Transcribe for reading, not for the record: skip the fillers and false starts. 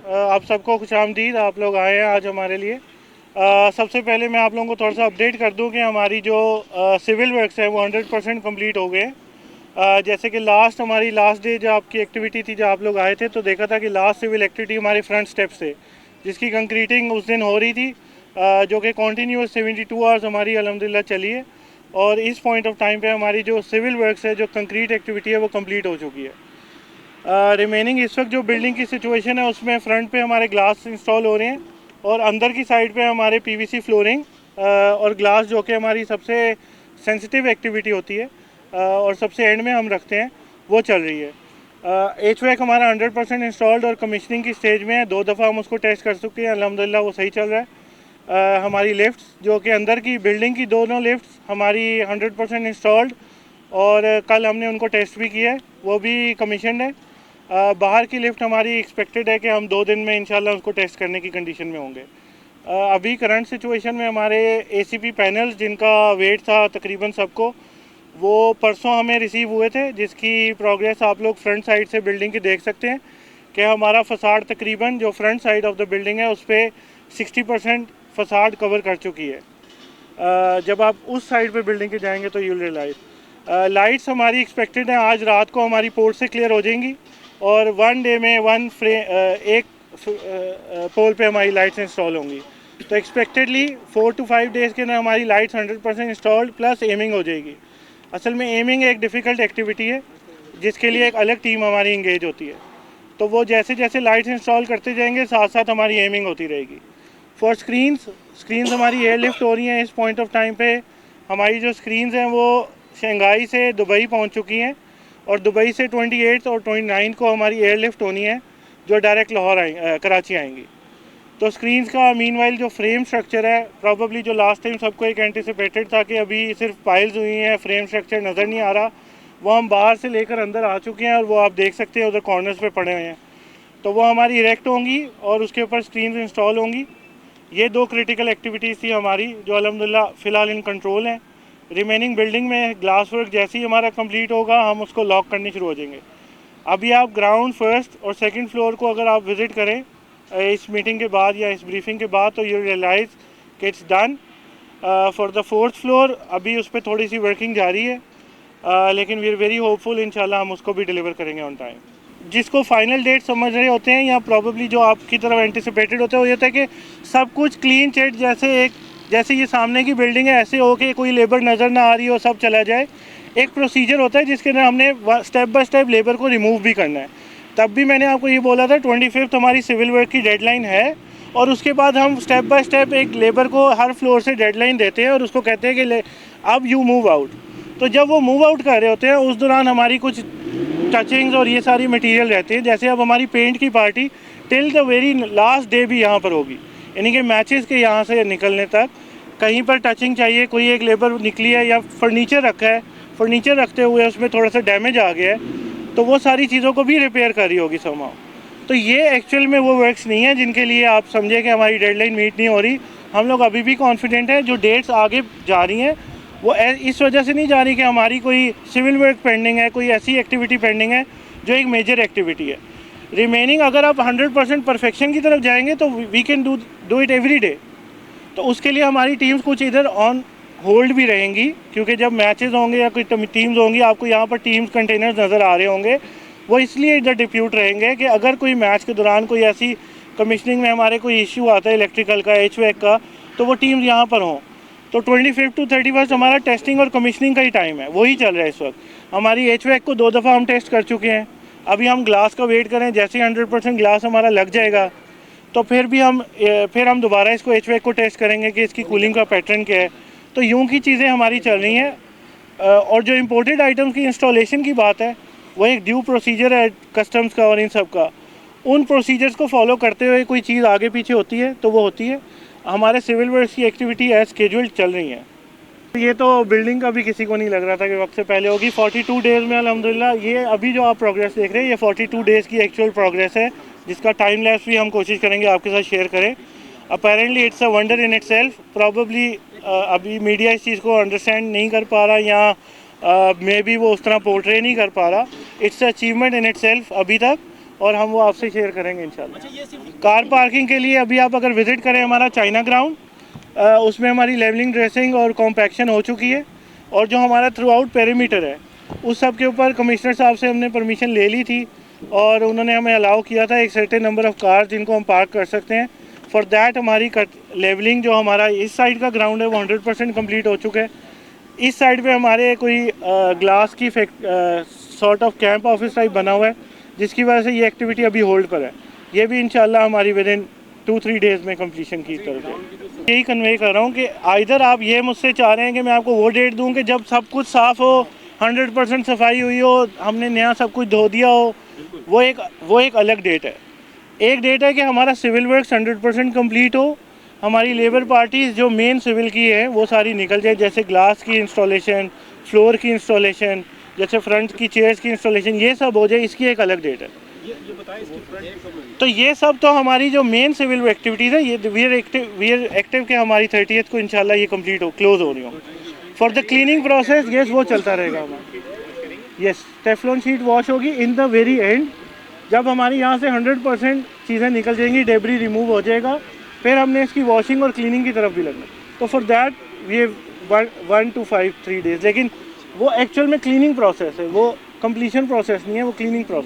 आप सबको खुशामदीद। आप लोग आए हैं आज हमारे लिए। सबसे पहले मैं आप लोगों को थोड़ा सा अपडेट कर दूं कि हमारी जो सिविल वर्क्स हैं वो 100% कंप्लीट हो गए। जैसे कि हमारी लास्ट डे जो आपकी एक्टिविटी थी, जो आप लोग आए थे तो देखा था कि लास्ट सिविल एक्टिविटी हमारे फ्रंट स्टेप से, जिसकी कंक्रीटिंग उस दिन हो रही थी, जो कि कंटिन्यूस 72 आवर्स हमारी अल्हम्दुलिल्लाह चली है। और इस पॉइंट ऑफ टाइम पे हमारी जो सिविल वर्क्स है, जो कंक्रीट एक्टिविटी है, वो कंप्लीट हो चुकी है। रिमेनिंग इस वक्त जो बिल्डिंग की सिचुएशन है उसमें फ्रंट पे हमारे ग्लास इंस्टॉल हो रहे हैं और अंदर की साइड पे हमारे पीवीसी फ्लोरिंग और ग्लास, जो कि हमारी सबसे सेंसिटिव एक्टिविटी होती है और सबसे एंड में हम रखते हैं, वो चल रही है। HVAC हमारा 100% इंस्टॉल्ड और कमीशनिंग की स्टेज में है। 2 दफ़ा हम उसको टेस्ट कर चुके हैं, अल्हम्दुलिल्लाह वो सही चल रहा है। हमारी लिफ्ट्स, जो कि अंदर की बिल्डिंग की दोनों लिफ्ट्स हमारी 100% इंस्टॉल्ड और कल हमने उनको टेस्ट भी किया है, वो भी कमीशन है। बाहर की लिफ्ट हमारी एक्सपेक्टेड है कि हम 2 दिन में इंशाल्लाह उसको टेस्ट करने की कंडीशन में होंगे। अभी करंट सिचुएशन में हमारे ACP पैनल्स, जिनका वेट था तकरीबन सबको, वो परसों हमें रिसीव हुए थे, जिसकी प्रोग्रेस आप लोग फ्रंट साइड से बिल्डिंग की देख सकते हैं कि हमारा फसाड तकरीबन जो front side of the building है उस पर 60% फसाड कवर कर चुकी है। जब आप उस साइड पे बिल्डिंग के जाएंगे तो यूल रियलाइज लाइट्स हमारी एक्सपेक्टेड हैं आज रात को हमारी पोर्ट से क्लियर हो जाएंगी और 1 डे में एक पोल पे हमारी लाइट्स इंस्टॉल होंगी। तो एक्सपेक्टेडली 4 to 5 डेज़ के अंदर हमारी लाइट्स 100% इंस्टॉल्ड प्लस एमिंग हो जाएगी। असल में एमिंग एक डिफ़िकल्ट एक्टिविटी है जिसके लिए एक अलग टीम हमारी इंगेज होती है। तो वो जैसे जैसे लाइट्स इंस्टॉल करते जाएंगे साथ साथ हमारी एमिंग होती रहेगी। फॉर स्क्रीन्स हमारी एयरलिफ्ट हो रही हैं इस पॉइंट ऑफ टाइम पे। हमारी जो स्क्रीन्स हैं वो शंघाई से दुबई पहुंच चुकी हैं और दुबई से 28 और 29 को हमारी एयरलिफ्ट होनी है, जो डायरेक्ट कराची आएंगी। तो स्क्रीन्स का मीनवाइल जो फ्रेम स्ट्रक्चर है, प्रॉबली जो लास्ट टाइम सबको एक एंटिसिपेटेड था कि अभी सिर्फ पाइल्स हुई हैं, फ्रेम स्ट्रक्चर नज़र नहीं आ रहा, वो हम बाहर से लेकर अंदर आ चुके हैं और वो आप देख सकते हैं उधर कॉर्नर्स पे पड़े हुए हैं। तो वो हमारी इरेक्ट होंगी और उसके ऊपर स्क्रीन्स इंस्टॉल होंगी। ये 2 क्रिटिकल एक्टिविटीज़ थी हमारी, जो अल्हम्दुलिल्लाह फ़िलहाल इन कंट्रोल हैं। रिमेनिंग बिल्डिंग में ग्लास वर्क जैसे ही हमारा कंप्लीट होगा हम उसको लॉक करनी शुरू हो जाएंगे। अभी आप ग्राउंड फर्स्ट और सेकंड फ्लोर को अगर आप विज़िट करें इस मीटिंग के बाद या इस ब्रीफिंग के बाद, तो यू रियलाइज़ कि it's done. For the 4th floor अभी उस पर थोड़ी सी वर्किंग जारी है, लेकिन वी आर वेरी होपफुल, इंशाल्लाह हम उसको भी डिलीवर करेंगे ऑन टाइम। जिसको फाइनल डेट समझ रहे होते हैं या प्रॉबली जो आपकी तरफ एंटिसिपेटेड होता है, वो ये होता है कि सब कुछ क्लीन चिट, जैसे ये सामने की बिल्डिंग है ऐसे हो कि कोई लेबर नज़र ना आ रही हो, सब चला जाए। एक प्रोसीजर होता है जिसके अंदर हमने स्टेप बाय स्टेप लेबर को रिमूव भी करना है। तब भी मैंने आपको ये बोला था 25 हमारी सिविल वर्क की डेडलाइन है और उसके बाद हम स्टेप बाय स्टेप एक लेबर को हर फ्लोर से डेडलाइन देते हैं और उसको कहते हैं कि अब यू मूव आउट। तो जब वो मूव आउट कर रहे होते हैं उस दौरान हमारी कुछ टचिंग्स और ये सारी मटेरियल रहती है। जैसे अब हमारी पेंट की party till the very last day भी यहाँ पर होगी, यानी कि मैचेस के यहाँ से निकलने तक कहीं पर टचिंग चाहिए, कोई एक लेबर निकली है या फर्नीचर रखा है, फर्नीचर रखते हुए उसमें थोड़ा सा डैमेज आ गया है, तो वो सारी चीज़ों को भी रिपेयर कर रही होगी समहाउ। तो ये एक्चुअल में वो वर्क्स नहीं है जिनके लिए आप समझे कि हमारी डेडलाइन मीट नहीं हो रही। हम लोग अभी भी कॉन्फिडेंट हैं। जो डेट्स आगे जा रही हैं वो इस वजह से नहीं जा रही कि हमारी कोई सिविल वर्क पेंडिंग है, कोई ऐसी एक्टिविटी पेंडिंग है जो एक मेजर एक्टिविटी है। रिमेनिंग अगर आप 100% परफेक्शन की तरफ जाएंगे तो we can do it every day. तो उसके लिए हमारी टीम्स कुछ इधर ऑन होल्ड भी रहेंगी, क्योंकि जब मैचेस होंगे या कोई टीम्स होंगी, आपको यहाँ पर टीम्स कंटेनर्स नज़र आ रहे होंगे, वो इसलिए इधर डिप्यूट रहेंगे कि अगर कोई मैच के दौरान कोई ऐसी कमीशनिंग में हमारे कोई इशू आता है इलेक्ट्रिकल का, HVAC का, तो वो टीम्स यहाँ पर हों। तो 25 to 31 हमारा टेस्टिंग और कमीशनिंग का ही टाइम है, वही चल रहा है इस वक्त। हमारी HVAC को 2 दफ़ा हम टेस्ट कर चुके हैं, अभी हम ग्लास का वेट करें। जैसे ही 100% ग्लास हमारा लग जाएगा तो फिर हम दोबारा इसको HVAC को टेस्ट करेंगे कि इसकी कूलिंग का पैटर्न क्या है। तो यूँ की चीज़ें हमारी चल रही हैं। और जो इम्पोर्टेड आइटम्स की इंस्टॉलेशन की बात है, वो एक ड्यू प्रोसीजर है कस्टम्स का और इन सब का। उन प्रोसीजर्स को फॉलो करते हुए कोई चीज़ आगे पीछे होती है तो वो होती है। हमारे सिविल वर्क्स की एक्टिविटी एज स्केड्यूल्ड चल रही है। ये तो बिल्डिंग का भी किसी को नहीं लग रहा था कि वक्त से पहले होगी। 42 डेज़ में अल्हम्दुलिल्लाह ये अभी जो आप प्रोग्रेस देख रहे हैं, ये 42 डेज़ की एक्चुअल प्रोग्रेस है, जिसका टाइम लैप्स भी हम कोशिश करेंगे आपके साथ शेयर करें। Apparently it's a wonder in itself. Probably अभी मीडिया इस चीज़ को अंडरस्टैंड नहीं कर पा रहा या मे बी वो उस तरह पोर्ट्रे नहीं कर पा रहा। इट्स अचीवमेंट इन इटसेल्फ अभी तक। और हम वो आपसे शेयर करेंगे इंशाल्लाह। कार पार्किंग के लिए अभी आप अगर विज़िट करें हमारा चाइना ग्राउंड, उसमें हमारी लेवलिंग ड्रेसिंग और कॉम्पैक्शन हो चुकी है, और जो हमारा थ्रू आउट पेरीमीटर है उस सब के ऊपर कमिश्नर साहब से हमने परमिशन ले ली थी और उन्होंने हमें अलाउ किया था एक सर्टेन नंबर ऑफ़ कार जिनको हम पार्क कर सकते हैं। फॉर दैट हमारी लेवलिंग जो हमारा इस साइड का ग्राउंड है वो 100% कम्प्लीट हो चुका है। इस साइड पे हमारे कोई ग्लास की sort of camp office type बना हुआ है, जिसकी वजह से ये एक्टिविटी अभी होल्ड पर है। ये भी इंशाल्लाह हमारी विद इन 2-3 डेज़ में कंप्लीशन की तरफ है। यही कन्वे कर रहा हूँ कि आइदर आप ये मुझसे चाह रहे हैं कि मैं आपको वो डेट दूँ कि जब सब कुछ साफ़ हो, 100% सफाई हुई हो, हमने नया सब कुछ धो दिया हो, वो एक अलग डेट है। एक डेट है कि हमारा सिविल वर्क्स 100% कम्प्लीट हो, हमारी लेबर पार्टीज़ जो मेन सिविल की है वो सारी निकल जाए, जैसे ग्लास की इंस्टॉलेशन, फ्लोर की इंस्टॉलेशन, जैसे फ्रंट की चेयर्स की इंस्टॉलेशन, ये सब हो जाए, इसकी एक अलग डेट है। ये बताएं इसकी फ्रंट। तो ये सब तो हमारी जो मेन सिविल एक्टिविटीज़ है, ये वी आर एक्टिव के हमारी 30th को इंशाल्लाह ये कंप्लीट हो, क्लोज हो रही हो। For the cleaning process yes वो चलता रहेगा हमारा। यस, टेफ्लॉन शीट वॉश होगी इन द वेरी एंड, जब हमारी यहाँ से 100% चीज़ें निकल जाएंगी, डेब्री रिमूव हो जाएगा, फिर हमने इसकी वॉशिंग और क्लीनिंग की तरफ भी लगना। तो फॉर दैट ये 1 to 5-3 डेज़, लेकिन वो एक्चुअल में क्लीनिंग प्रोसेस है, वो कंप्लीशन प्रोसेस नहीं है, वो क्लीनिंग प्रोसेस।